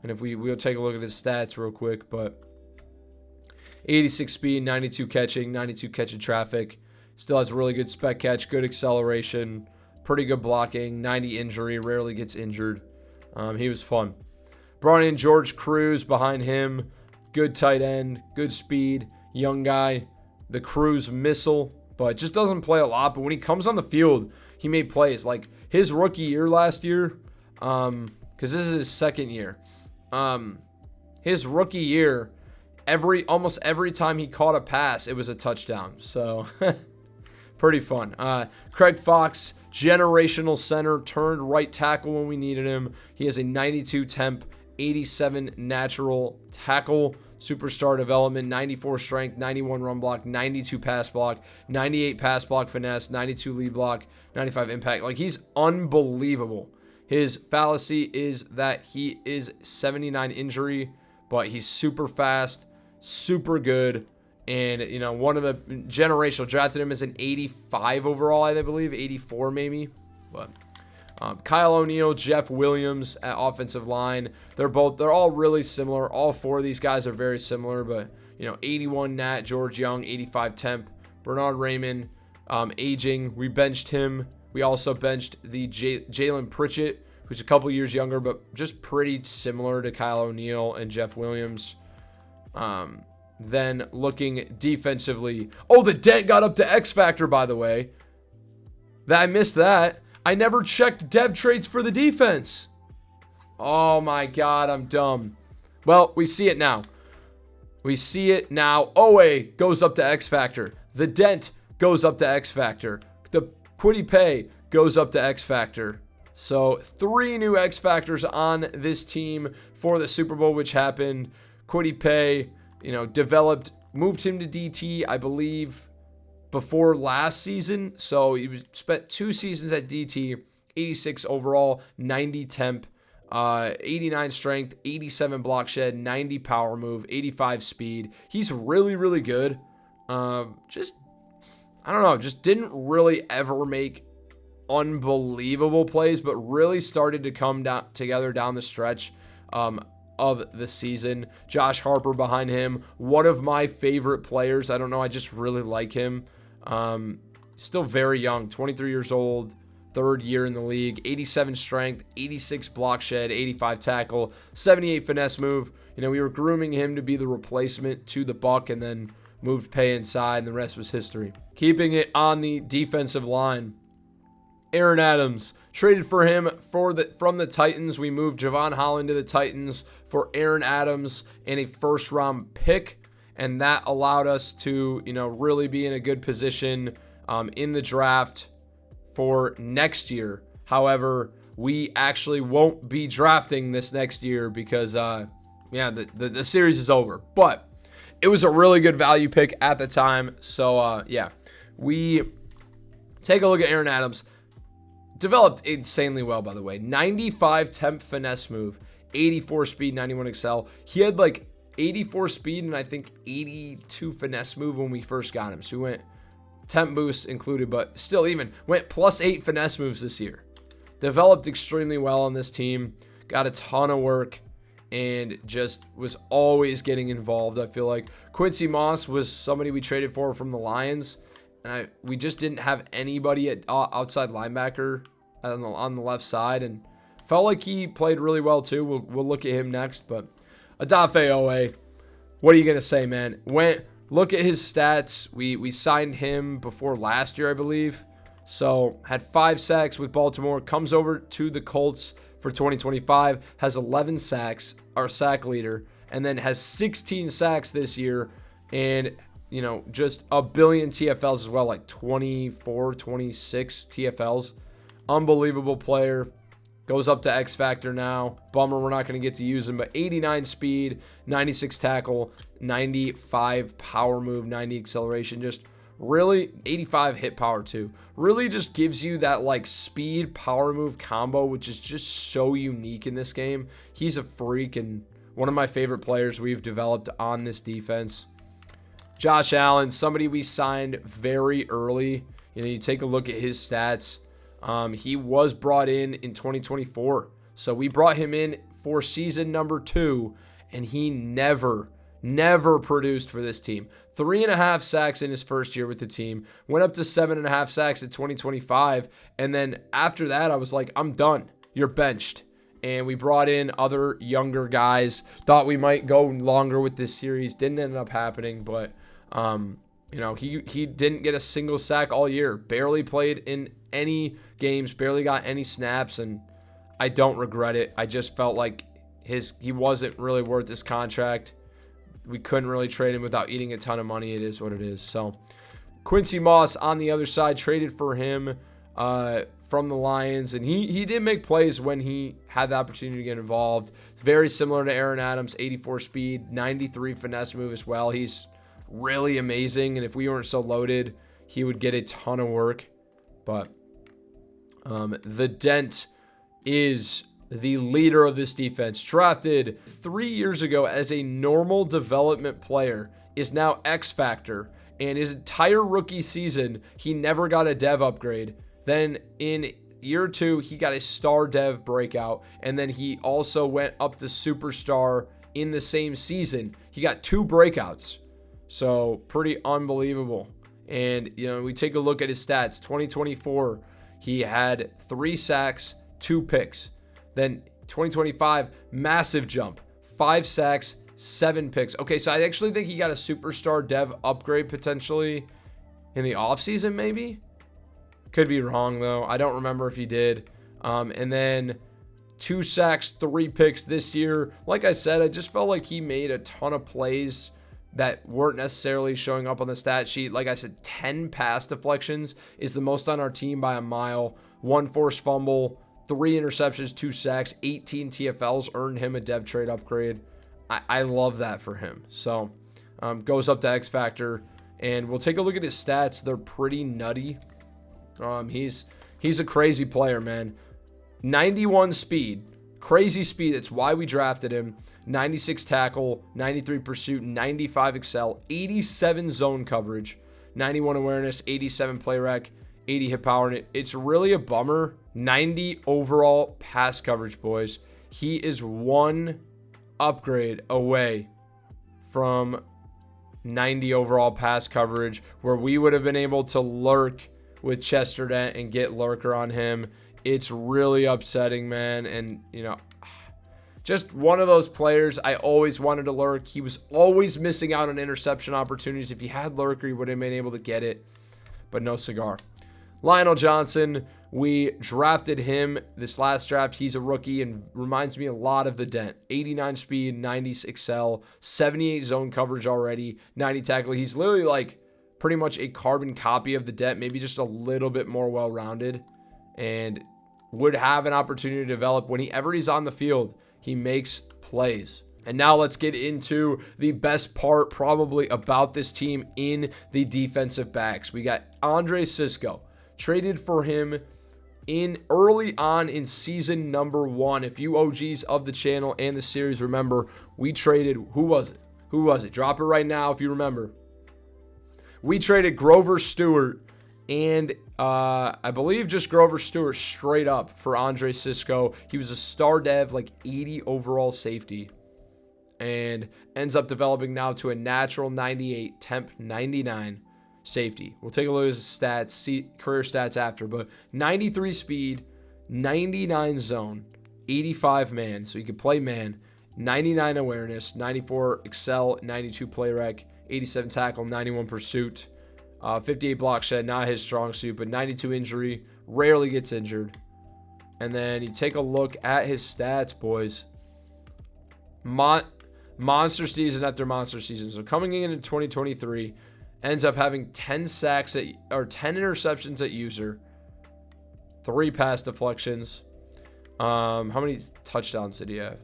And if we'll take a look at his stats real quick, but 86 speed, 92 catching traffic. Still has really good spec catch, good acceleration, pretty good blocking, 90 injury, rarely gets injured. He was fun. Brought in George Cruz behind him. Good tight end, good speed, young guy. the cruise missile, but just doesn't play a lot. But when he comes on the field, he made plays. Like his rookie year last year, because this is his second year. His rookie year, almost every time he caught a pass, it was a touchdown. So pretty fun. Craig Fox, generational center, turned right tackle when we needed him. He has a 92 temp, 87 natural tackle, superstar development, 94 strength, 91 run block, 92 pass block, 98 pass block finesse, 92 lead block, 95 impact. Like, he's unbelievable. His fallacy is that he is 79 injury, but he's super fast, super good, and, you know, one of the generational. Drafted him as an 85 overall, I believe, 84 maybe. But Kyle O'Neal, Jeff Williams at offensive line. They're all really similar. All four of these guys are very similar, but, you know, 81 Nat, George Young, 85 temp, Bernard Raymond, aging. We benched him. We also benched the Jalen Pritchett, who's a couple years younger, but just pretty similar to Kyle O'Neal and Jeff Williams. Then looking defensively. Oh, the dent got up to X Factor, by the way. I missed that. I never checked dev traits for the defense. Oh my God, I'm dumb. Well, we see it now. We see it now. OA goes up to X Factor. The dent goes up to X Factor. The Kwity Paye goes up to X Factor. So 3 new X Factors on this team for the Super Bowl, which happened. Kwity Paye, you know, moved him to DT, I believe, before last season. So he spent 2 seasons at DT, 86 overall, 90 temp, 89 strength, 87 block shed, 90 power move, 85 speed. He's really, really good. I don't know, just didn't really ever make unbelievable plays, but really started to come together down the stretch of the season. Josh Harper behind him, one of my favorite players. I don't know, I just really like him. Still very young, 23 years old, 3rd year in the league, 87 strength, 86 block shed, 85 tackle, 78 finesse move. You know, we were grooming him to be the replacement to the Buck, and then moved Paye inside, and the rest was history. Keeping it on the defensive line, Aaron Adams, traded for him from the Titans. We moved Javon Holland to the Titans for Aaron Adams and a 1st-round pick, and that allowed us to, you know, really be in a good position in the draft for next year. However, we actually won't be drafting this next year because, the series is over. But it was a really good value pick at the time. So, we take a look at Aaron Adams. Developed insanely well, by the way. 95 temp finesse move, 84 speed, 91 excel. He had like 84 speed and I think 82 finesse move when we first got him. So we went temp boost included, but still even went +8 finesse moves this year. Developed extremely well on this team. Got a ton of work and just was always getting involved. I feel like Quincy Moss was somebody we traded for from the Lions. And we just didn't have anybody at outside linebacker on the left side, and felt like he played really well too. We'll look at him next, but Odafe Owe, what are you gonna say, man? Look at his stats. We signed him before last year, I believe. So had 5 sacks with Baltimore. Comes over to the Colts for 2025. Has 11 sacks, our sack leader, and then has 16 sacks this year, and, you know, just a billion TFLs as well, like 24, 26 TFLs. Unbelievable player. Goes up to X Factor now. Bummer we're not going to get to use him, but 89 speed, 96 tackle, 95 power move, 90 acceleration. Just really 85 hit power too. Really just gives you that like speed power move combo, which is just so unique in this game. He's a freak and one of my favorite players we've developed on this defense. Josh Allen, somebody we signed very early. You know, you take a look at his stats. He was brought in 2024. So we brought him in for season number 2, and he never produced for this team. 3.5 sacks in his first year with the team. Went up to 7.5 sacks in 2025. And then after that, I was like, I'm done. You're benched. And we brought in other younger guys. Thought we might go longer with this series. Didn't end up happening, but You know, he didn't get a single sack all year. Barely played in any games, barely got any snaps, and I don't regret it. I just felt like he wasn't really worth his contract. We couldn't really trade him without eating a ton of money. It is what it is. So Quincy Moss on the other side, traded for him from the Lions, and he did make plays when he had the opportunity to get involved. It's very similar to Aaron Adams, 84 speed, 93 finesse move as well. He's really amazing, and if we weren't so loaded, he would get a ton of work. But the Dent is the leader of this defense. Drafted 3 years ago as a normal development player, is now X Factor, and his entire rookie season, he never got a dev upgrade. Then in year 2, he got a star dev breakout, and then he also went up to superstar in the same season. He got 2 breakouts. So pretty unbelievable. And, you know, we take a look at his stats. 2024, he had 3 sacks, 2 picks. Then 2025, massive jump, 5 sacks, 7 picks. Okay, so I actually think he got a superstar dev upgrade potentially in the offseason maybe. Could be wrong, though. I don't remember if he did. And then 2 sacks, 3 picks this year. Like I said, I just felt like he made a ton of plays that weren't necessarily showing up on the stat sheet. Like I said, 10 pass deflections is the most on our team by a mile. 1 forced fumble, 3 interceptions, 2 sacks, 18 TFLs earned him a dev trade upgrade. I love that for him. So goes up to X Factor, and we'll take a look at his stats. They're pretty nutty. He's a crazy player, man. 91 speed, crazy speed. That's why we drafted him. 96 tackle, 93 pursuit, 95 excel, 87 zone coverage, 91 awareness, 87 play rec, 80 hit power. And it's really a bummer. 90 overall pass coverage, boys. He is 1 upgrade away from 90 overall pass coverage, where we would have been able to lurk with Chester Dent and get lurker on him. It's really upsetting, man. And, you know, just one of those players I always wanted to lurk. He was always missing out on interception opportunities. If he had lurker, he would have been able to get it, but no cigar. Lionel Johnson, we drafted him this last draft. He's a rookie and reminds me a lot of the Dent. 89 speed, 90 excel, 78 zone coverage already, 90 tackle. He's literally like pretty much a carbon copy of the Dent, maybe just a little bit more well-rounded, and would have an opportunity to develop. Whenever he's on the field, he makes plays. And now let's get into the best part probably about this team in the defensive backs. We got Andre Cisco. Traded for him in early on in season number 1. If you OGs of the channel and the series remember, we traded, who was it? Drop it right now if you remember. We traded Grover Stewart and I believe just Grover Stewart straight up for Andre Cisco. He was a star dev, like 80 overall safety, and ends up developing now to a natural 98, temp 99 safety. We'll take a look at his stats, see career stats after, but 93 speed, 99 zone, 85 man, so you can play man, 99 awareness, 94 excel, 92 play rec, 87 tackle, 91 pursuit, 58 block shed, not his strong suit, but 92 injury, rarely gets injured. And then you take a look at his stats, boys. Monster season after monster season. So coming into 2023, ends up having 10 sacks 10 interceptions at user, 3 pass deflections. How many touchdowns did he have?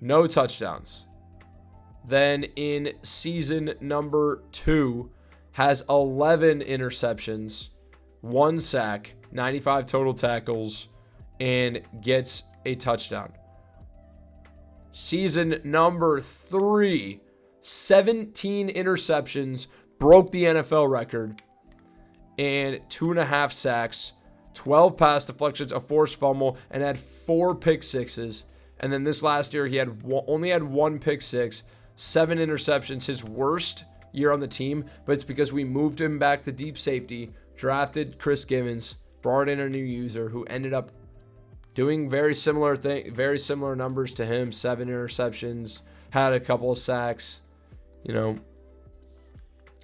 No touchdowns. Then in season number 2, has 11 interceptions, 1 sack, 95 total tackles, and gets a touchdown. Season number 3, 17 interceptions, broke the NFL record, and 2.5 sacks, 12 pass deflections, a forced fumble, and had 4 pick sixes. And then this last year, he had only had 1 pick six, 7 interceptions, his worst year on the team, but it's because we moved him back to deep safety, drafted Chris Givens, brought in a new user who ended up doing very similar numbers to him, 7 interceptions, had a couple of sacks, you know.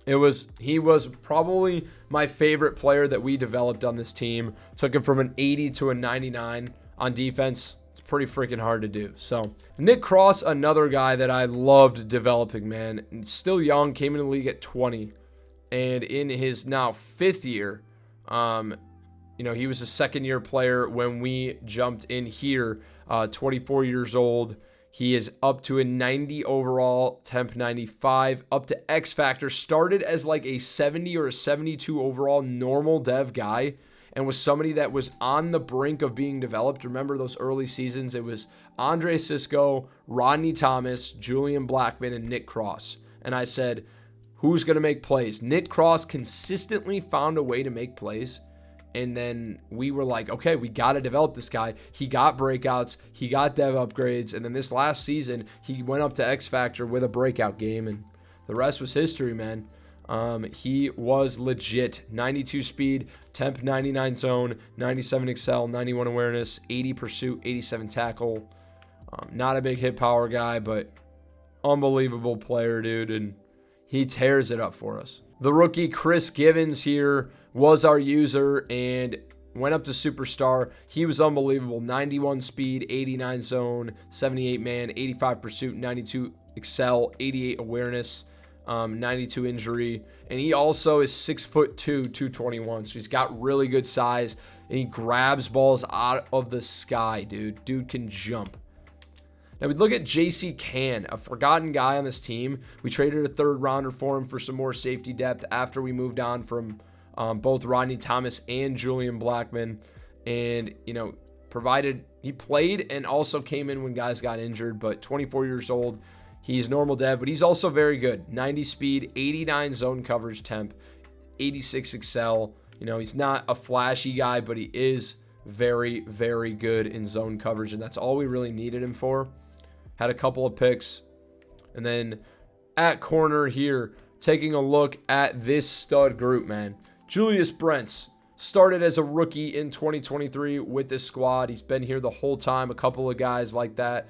He was probably my favorite player that we developed on this team. Took him from an 80 to a 99 on defense. It's pretty freaking hard to do. So Nick Cross, another guy that I loved developing, man. And still young, came in the league at 20. And in his now 5th year, he was a second-year player when we jumped in here, 24 years old. He is up to a 90 overall, temp 95, up to X Factor. Started as like a 70 or a 72 overall normal dev guy and was somebody that was on the brink of being developed. Remember those early seasons? It was Andre Sisco, Rodney Thomas, Julian Blackmon, and Nick Cross. And I said, who's going to make plays? Nick Cross consistently found a way to make plays. And then we were like, okay, we got to develop this guy. He got breakouts. He got dev upgrades. And then this last season, he went up to X Factor with a breakout game. And the rest was history, man. He was legit. 92 speed, temp 99 zone, 97 excel, 91 awareness, 80 pursuit, 87 tackle. Not a big hit power guy, but unbelievable player, dude. And he tears it up for us. The rookie Chris Givens here was our user and went up to superstar. He was unbelievable. 91 speed, 89 zone, 78 man, 85 pursuit, 92 excel, 88 awareness, 92 injury. And he also is 6'2", 221. So he's got really good size and he grabs balls out of the sky, dude. Dude can jump. Now we look at J.C. Can, a forgotten guy on this team. We traded a 3rd rounder for him for some more safety depth after we moved on from both Rodney Thomas and Julian Blackmon. And, he played and also came in when guys got injured, but 24 years old. He's normal dev, but he's also very good. 90 speed, 89 zone coverage temp, 86 excel. He's not a flashy guy, but he is very, very good in zone coverage, and that's all we really needed him for. Had a couple of picks. And then at corner here, taking a look at this stud group, man. Julius Brents started as a rookie in 2023 with this squad. He's been here the whole time, a couple of guys like that.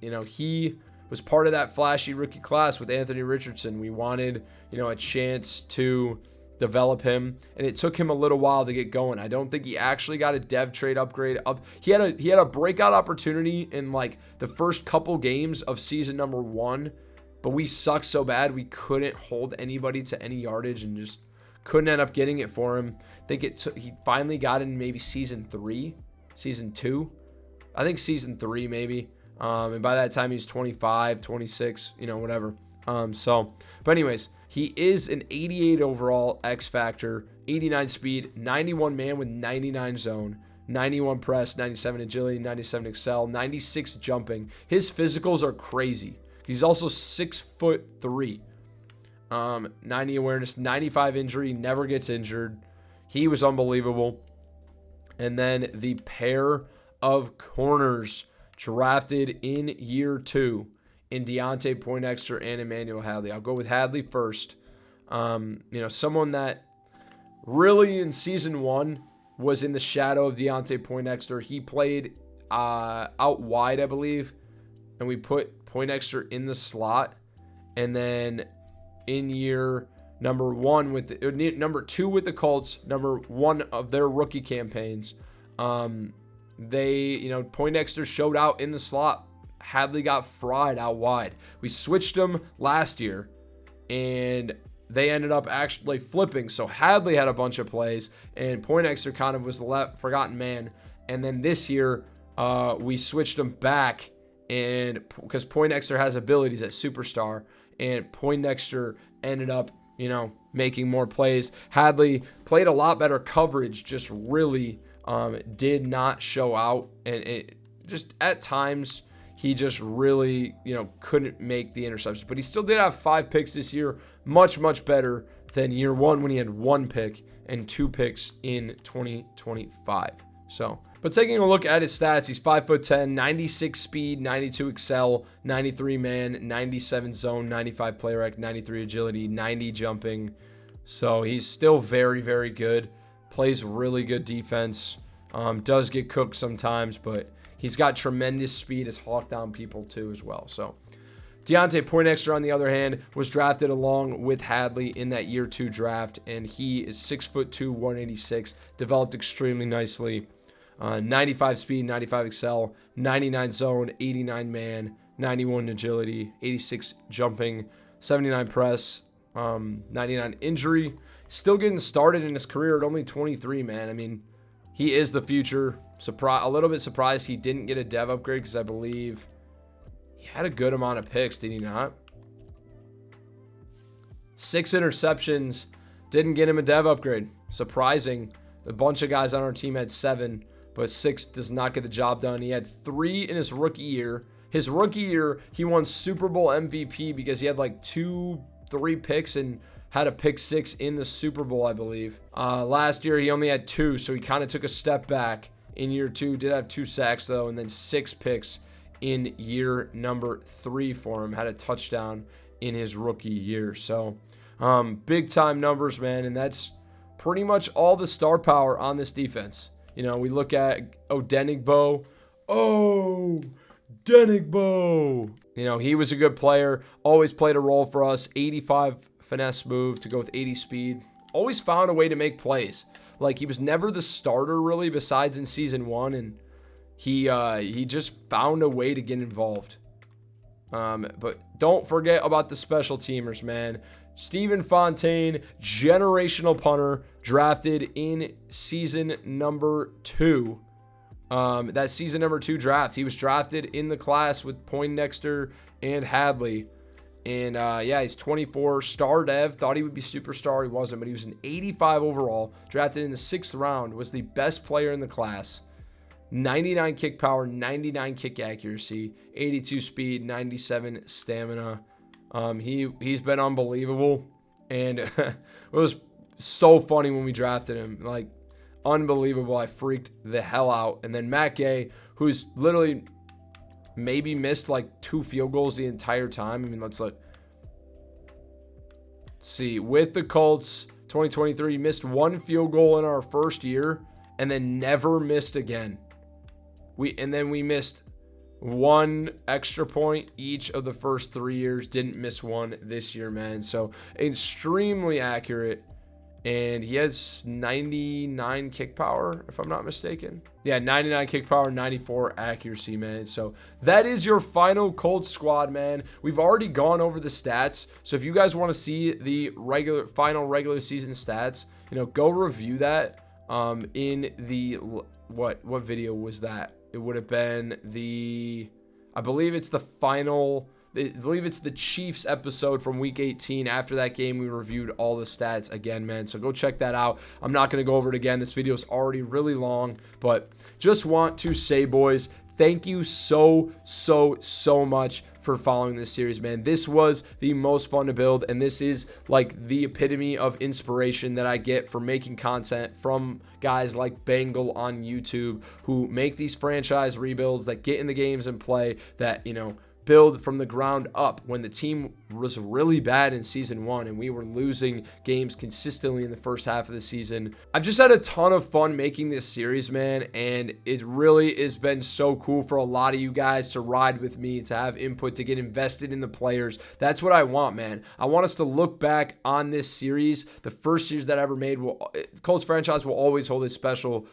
He was part of that flashy rookie class with Anthony Richardson. We wanted, a chance to develop him, and it took him a little while to get going. I don't think he actually got a dev trade upgrade up. He had a breakout opportunity in like the first couple games of season number 1, but we sucked so bad we couldn't hold anybody to any yardage and just couldn't end up getting it for him. I think he finally got in maybe season 3, season 2. I think season 3 maybe. And by that time he's 25, 26, whatever. But anyways, he is an 88 overall X Factor, 89 speed, 91 man with 99 zone, 91 press, 97 agility, 97 excel, 96 jumping. His physicals are crazy. He's also 6'3", 90 awareness, 95 injury, never gets injured. He was unbelievable. And then the pair of corners drafted in year 2. In Deontay Poindexter and Emmanuel Hadley. I'll go with Hadley first. Someone that really in season 1 was in the shadow of Deontay Poindexter. He played out wide, I believe, and we put Poindexter in the slot. And then in year number 2 with the Colts, number 1 of their rookie campaigns, Poindexter showed out in the slot. Hadley got fried out wide. We switched him last year, and they ended up actually flipping. So Hadley had a bunch of plays, and Poindexter kind of was the forgotten man. And then this year, we switched him back, and because Poindexter has abilities at superstar, and Poindexter ended up, making more plays. Hadley played a lot better coverage, just really did not show out, and it just at times. He just really, couldn't make the interceptions. But he still did have 5 picks this year. Much, much better than year 1 when he had 1 pick and 2 picks in 2025. But taking a look at his stats, he's 5'10", 96 speed, 92 excel, 93 man, 97 zone, 95 play rec, 93 agility, 90 jumping. So he's still very, very good. Plays really good defense. Does get cooked sometimes, but he's got tremendous speed, has hawked down people too as well. So Deontay Poindexter, on the other hand, was drafted along with Hadley in that year 2 draft, and he is 6'2", 186, developed extremely nicely. 95 speed, 95 excel, 99 zone, 89 man, 91 agility, 86 jumping, 79 press, 99 injury. Still getting started in his career at only 23, man. I mean, he is the future. A little bit surprised he didn't get a dev upgrade because I believe he had a good amount of picks, did he not? 6 interceptions, didn't get him a dev upgrade. Surprising. A bunch of guys on our team had 7, but 6 does not get the job done. He had 3 in his rookie year. His rookie year, he won Super Bowl MVP because he had like 2-3 picks and had a pick 6 in the Super Bowl, I believe. Last year, he only had 2, so he kind of took a step back in year 2. Did have 2 sacks, though, and then 6 picks in year number 3 for him. Had a touchdown in his rookie year. So, big-time numbers, man, and that's pretty much all the star power on this defense. You know, we look at Denigbo. Denigbo! You know, he was a good player. Always played a role for us. 85 finesse move to go with 80 speed. Always found a way to make plays. Like, he was never the starter, really, besides in season 1. And he just found a way to get involved. But don't forget about the special teamers, man. Stephen Fontaine, generational punter, drafted in season number 2. That season number 2 draft. He was drafted in the class with Poindexter and Hadley. And yeah, he's 24, star dev. Thought he would be superstar. He wasn't, but he was an 85 overall. Drafted in the 6th round. Was the best player in the class. 99 kick power, 99 kick accuracy, 82 speed, 97 stamina. He's been unbelievable. And it was so funny when we drafted him. Like, unbelievable. I freaked the hell out. And then Matt Gay, who's literally maybe missed like 2 field goals the entire time. I mean, let's see. With the Colts, 2023, missed 1 field goal in our first year and then never missed again. We missed 1 extra point each of the first 3 years. Didn't miss 1 this year, man. So extremely accurate. And he has 99 kick power, if I'm not mistaken. Yeah, 99 kick power, 94 accuracy, man. So that is your final Colts squad, man. We've already gone over the stats. So if you guys want to see the final regular season stats, you know, go review that in the, what video was that? It would have been I believe it's the Chiefs episode from week 18. After that game, we reviewed all the stats again, man. So go check that out. I'm not going to go over it again. This video is already really long, but just want to say, boys, thank you so much for following this series, man. This was the most fun to build, and this is like the epitome of inspiration that I get for making content from guys like Bengal on YouTube who make these franchise rebuilds, that get in the games and play, that, you know, build from the ground up when the team was really bad in season 1 and we were losing games consistently in the first half of the season. I've just had a ton of fun making this series, man, and it really has been so cool for a lot of you guys to ride with me, to have input, to get invested in the players. That's what I want, man. I want us to look back on this series, the first series that I ever made. Colts Franchise will always hold a special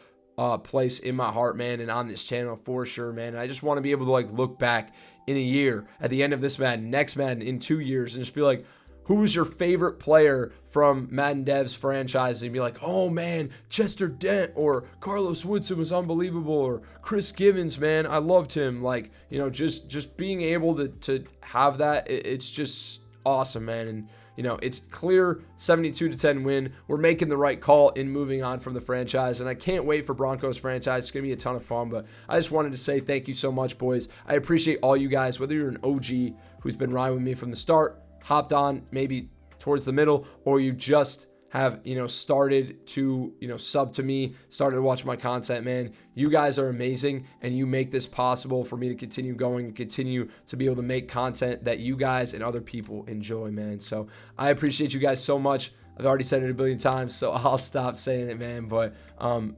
place in my heart, man, and on this channel for sure, man. And I just want to be able to like look back in a year, at the end of this Madden, next Madden, in 2 years, and just be like, who was your favorite player from Madden Dev's franchise? And be like, oh man, Chester Dent or Carlos Woodson was unbelievable, or Chris Gibbons, man, I loved him. Like, you know, just being able to have that, it's just awesome, man. And you know, it's clear 72-10 win. We're making the right call in moving on from the franchise, and I can't wait for Broncos Franchise. It's going to be a ton of fun, but I just wanted to say thank you so much, boys. I appreciate all you guys, whether you're an OG who's been riding with me from the start, hopped on maybe towards the middle, or you just have, you know, started to, you know, sub to me, started to watch my content, man. You guys are amazing, and you make this possible for me to continue going and continue to be able to make content that you guys and other people enjoy, man. So I appreciate you guys so much. I've already said it a billion times, so I'll stop saying it, man. But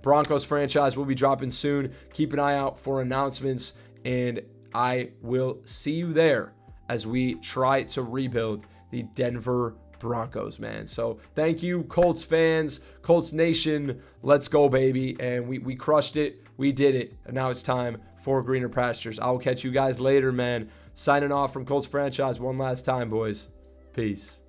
Broncos Franchise will be dropping soon. Keep an eye out for announcements, and I will see you there as we try to rebuild the Denver Broncos, man. So thank you, Colts fans, Colts Nation. Let's go, baby. And we crushed it. We did it. And now it's time for greener pastures. I will catch you guys later, man. Signing off from Colts Franchise one last time, boys. Peace.